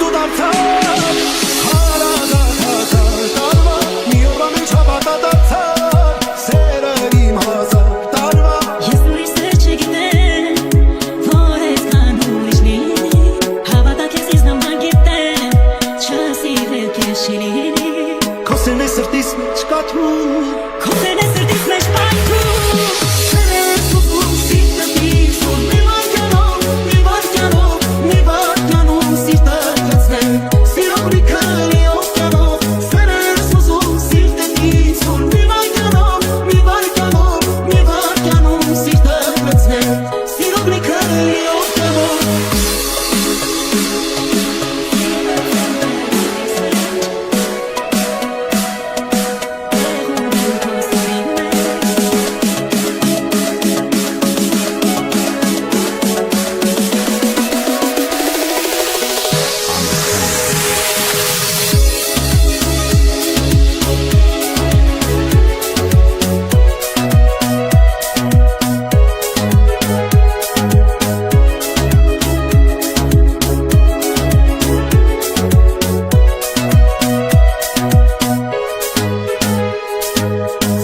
դու դարձար հարազատական տարվա մի օրվա մեջ հավատադարձար սերը իմ հազար տարվա Ես ուրիշ սեր չգիտեմ որ այսքան ուրիշ լինի հավատա քեզ ինձ նման գիտեմ չասիրել քեզ չի լինի Քո սերն է սրտիս մեջ կաթում Քո սերն է սրտիս մեջ պատմում Սերս ուզում սիրտս որ մի վարքյանով սիրտը կացնեմ Սիրո բրիքը լի օվկյանով Սերս ուզում սիրտս որ մի վարքյանով սիրտը կացնեմ Սիրո բրիքը լի օվկյանով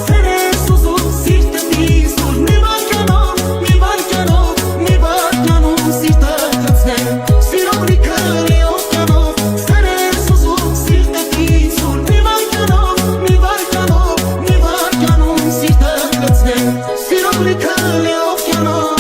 Սերս ուզում սիրտս որ մի վարքյանով սիրտը կացնեմ Սիրո բրիքը լի օվկյանով Սերս ուզում սիրտս որ մի վարքյանով սիրտը կացնեմ Սիրո բրիքը լի օվկյանով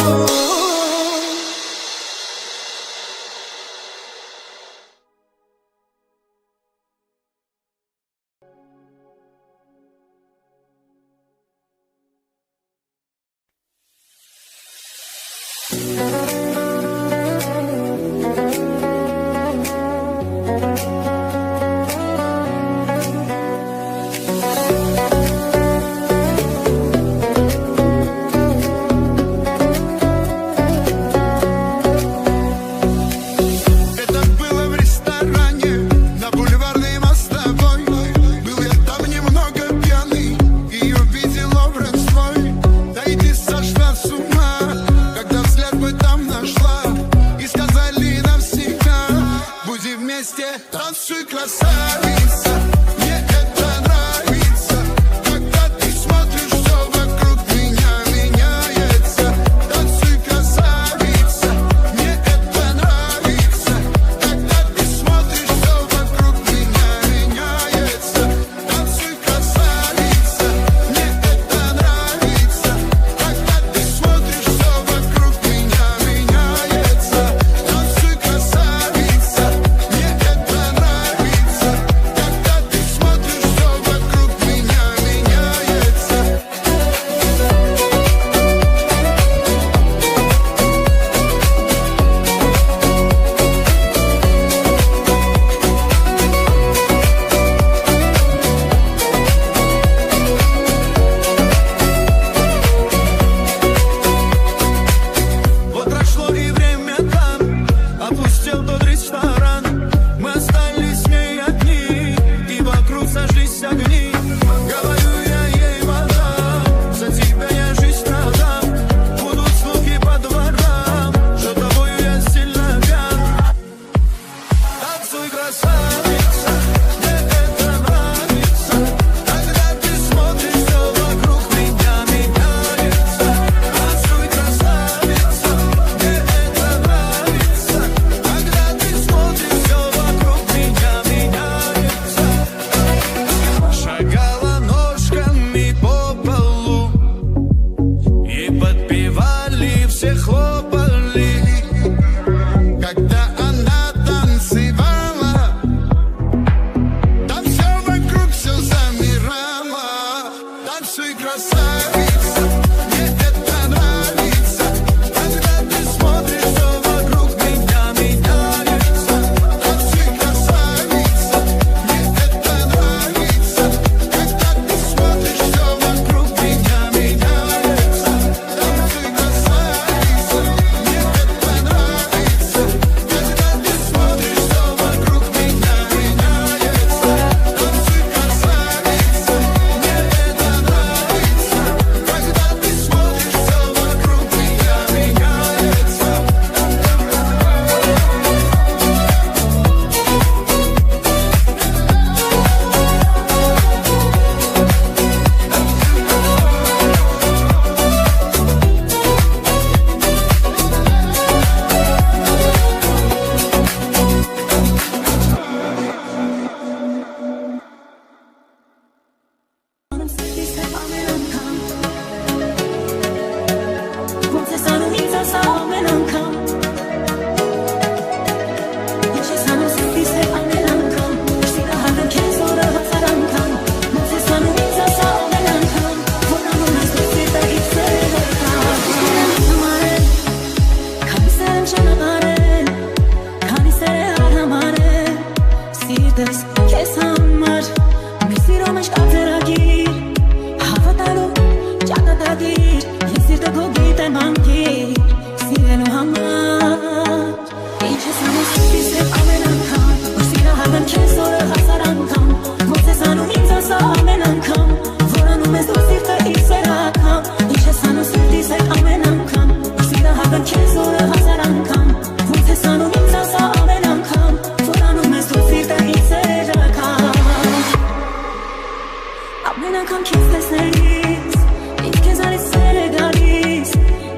Это было в ресторане на бульварной мостовой. Был я там немного пьяный и увидел образ свой. Да и ты сошла с ума, когда взгляд мой там нашла. И сказали навсегда, будем вместе, танцуй, красавица. Мне это нравится, когда ты смотришь, все вокруг меня меняется. Танцуй, красавица, мне это нравится, когда ты смотришь, все вокруг меня меняется. Танцуй, красавица, мне это нравится, когда ты смотришь, все вокруг меня меняется. Танцуй, красавица, мне это нравится, когда ты смотришь, все вокруг меня меняется. Вот прошло и время там опустел тот ресторан Мы остались с ней одни И вокруг сошлись огни Говорю я ей, мадам За тебя я жизнь отдам Будут слухи по дворам Что тобою я сильно пьян Танцуй, красавица Мне это нравится Когда ты смотришь, все вокруг меня меняется Танцуй, красавица Мне это нравится Когда ты смотришь, все вокруг меня меняется Танцуй, красавица Мне это нравится Когда ты смотришь, все вокруг меня меняется պես քեզ համար մեր սիրո մեջ կա ծրագիր հավատալու ճակատագիր ես սիրտը քո գիտեմ անկիր սիրելու համար ինչ ես անում սիրտիս հետ ամեն անգամ որ սիրահարվեմ քեզ օրը հազար անգամ ոնց ես անում ինձ ասա ամեն անգամ որ անում ես դու սիրտը իր սերակամ ինչ ես անում սիրտիս հետ ամեն անգամ որ սիրահարվեմ քեզ օրը հազար անգամ ոնց ես անում ինձ ասա ամեն անգամ որ անում ես դու սիրտը իր սերակամ ամեն անգամ քեզ տեսնելիս ինձ քեզ արից սեր է գալիս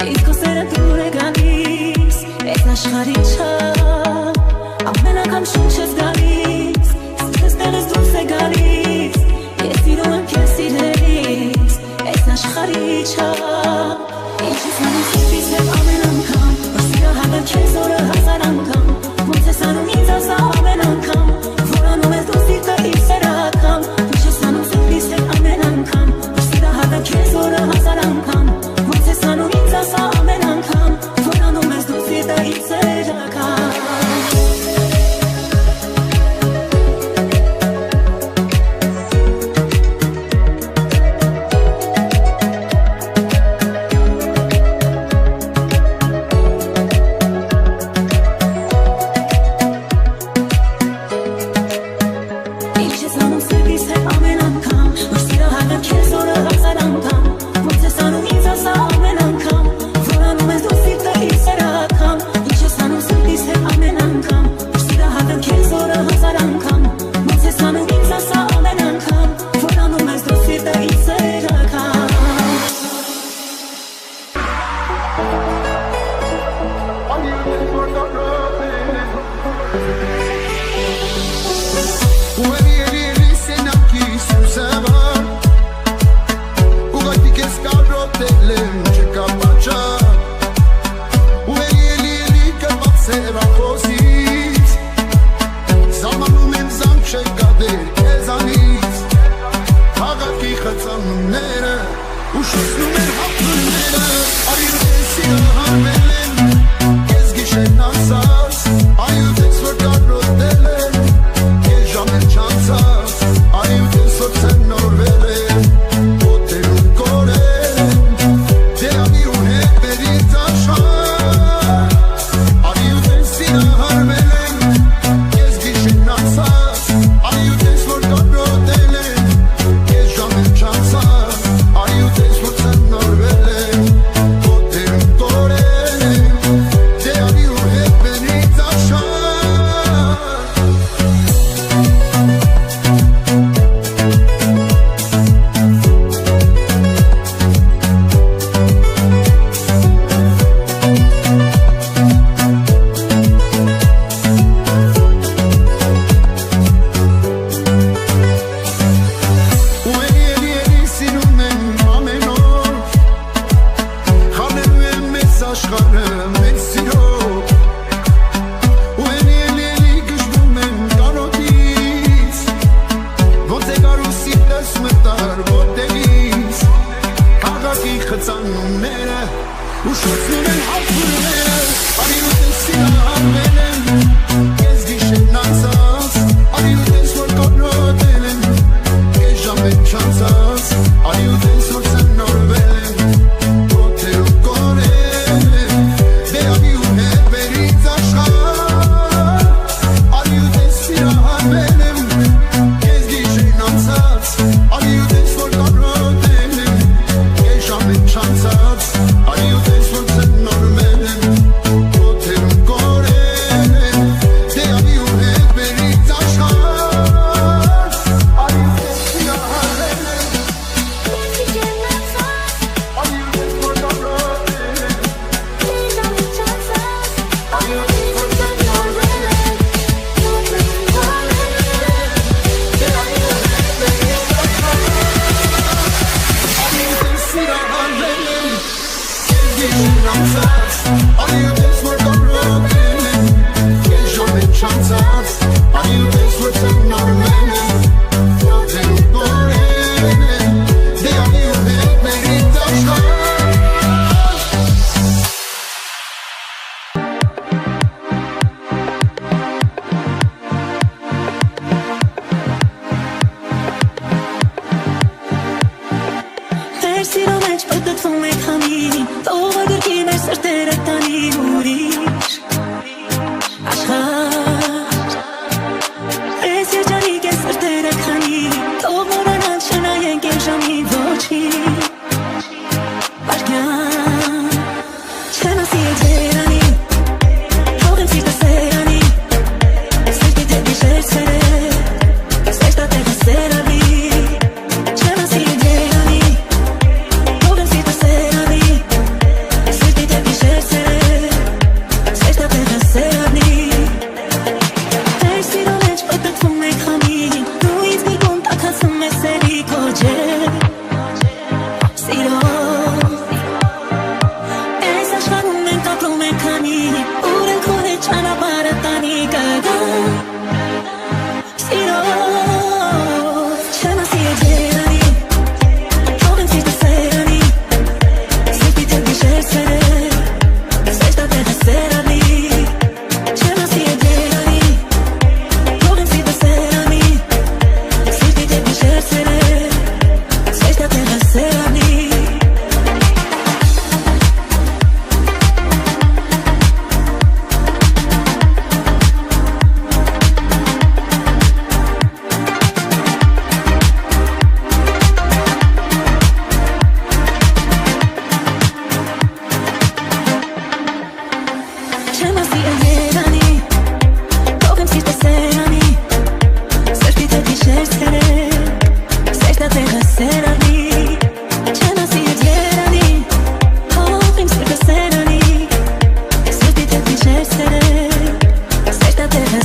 ինձ քո սերը դուր է գալիս այս աշխարհի չափ ամեն անգամ շունչ ես գալիս սիրտս տեղից դուրս է գալիս ես սիրում եմ քեզ սիրելիս այս աշխարհի չափ ինչ ես անում սիրտիս հետ ամեն անգամ որ սիրահարվեմ քեզ օրը հազար անգամ ոնց ես անում ինձ ասա ամեն անգամ որ անում ես դու սիրտը իր սերակամ ինչ ես անում սիրտիս հետ ամեն անգամ որ սիրահարվեմ քեզ օրը հազար անգամ ոնց ես անում ինձ ասա ամեն անգամ որ անում ես դու սիրտը իր սերակամ Ինչ ես անում սիրտիս հետ ամեն անգամ որ սիրահարվեմ քեզ օրը հազար անգամ ոնց ես անում ինձ ասա ամեն անգամ որ անում ես դու սիրտը իր սերակամ ինչ ես անում սիրտիս հետ ամեն անգամ որ սիրահարվեմ քեզ օրը հազար անգամ ոնց ես անում ինձ ասա ամեն անգամ որ անում ես դու սիրտը իր սերակամ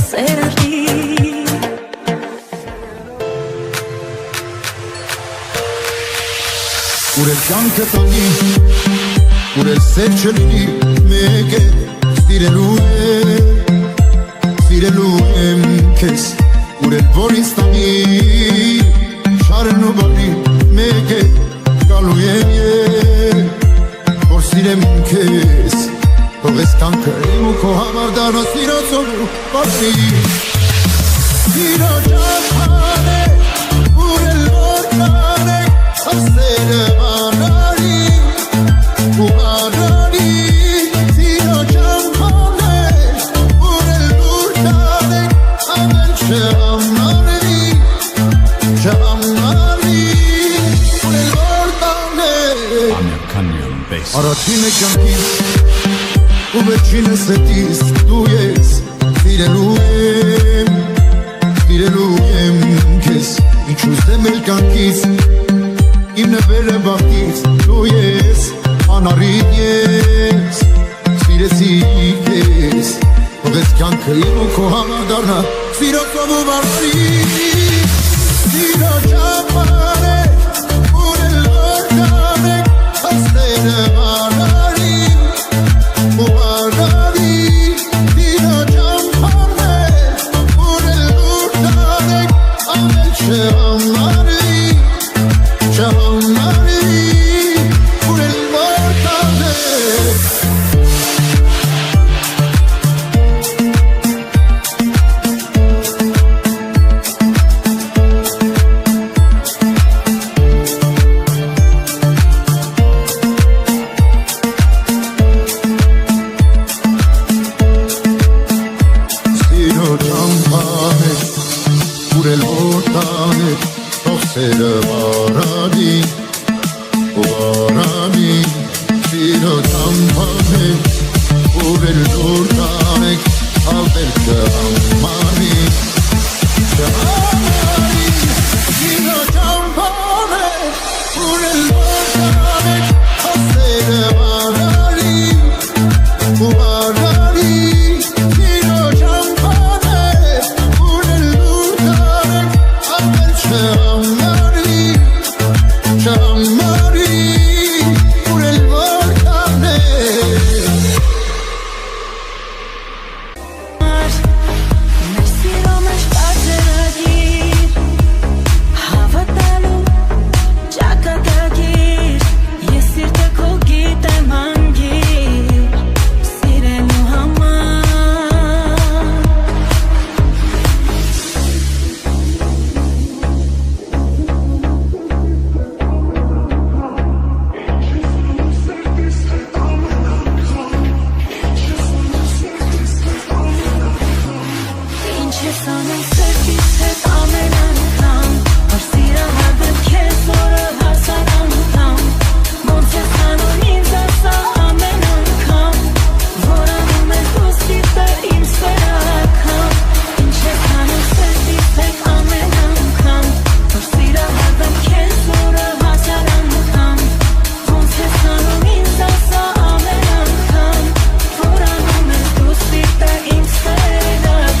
սերարի Ուրել կյանքը տանի, ուրել սեր չլինի մեկ է Սիրելու եմ կեզ Ուրել որ ինձ տանի, շարն ու բանի մեկ է Գալու եմ որ սիրեմ կեզ Թող ես կյանքը իմ ու քո համար դառնա սիրո ծովու պատվի Սիրո ճամփան է, ուրել որ տանեք Ասերը անարի ու անարի Սիրո ճամփան է, ուրել որ տանեք Ամեն չհամարի, ուրել որ տանեք Առաջինը կյանքիս ու վերջինս հետիս դու ես Սիրելու եմ կեզ Ինչ ուզեմ էլ կյանքից Իմ նվերը բախտից դու ես Անարիտ ես Սիրեցի կեզ Թող ես կյանքը իմ ու քո համար դառնա Սիրո ծովու վարդի Սիրո ճամփան է Ուրել որ տանեք Ասերը անարի ու անարի Սիրո ճամփան է Ուրել որ տանեք Ամեն չհամարի Ուրել որ տանեք Սիրո ճամփան է Ուրել որ տանեք Թող սերը վարանի ու վարանի Սիրո ճամփան է Ուրել որ տանեք Ավեր չհամարի Սիրո ճամփան է Ուրել որ տանեք Թող սերը վարանի ու վարանի Սիրո ճամփան է Ուրել որ տանեք Ամեն չհամարի Ուրել որ տանեք Մեր սիրո մեջ բարձրագիր Հավատալու ճակատագիր Ես սիրտը քո գիտեմ անգիր Սիրելու համար Ինչ ես անում սրտիս հետ ամեն անգամ Որ սիրահարդը քեզ որը հասար անգամ Ոնց ես անում ինձ ասա ամեն անգամ Որ անում ես դու սիրտը իմ սերակամ Ինչ ես անում սրտիս հետ ամեն անգամ Որ սիրահարդը քեզ որը հասար անգամ Ոնց ես անում ինձ ասա ամեն անգամ Որ անում ես դու սիրտը իմ սերակամ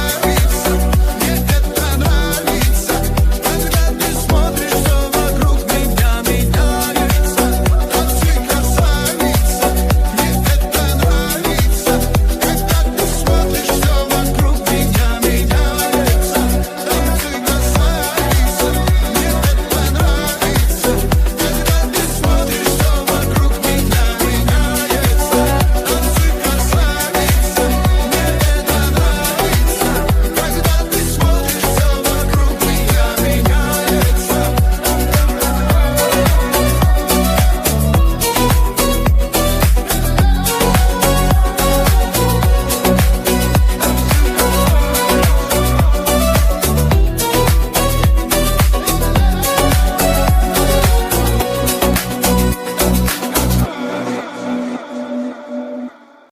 нравится.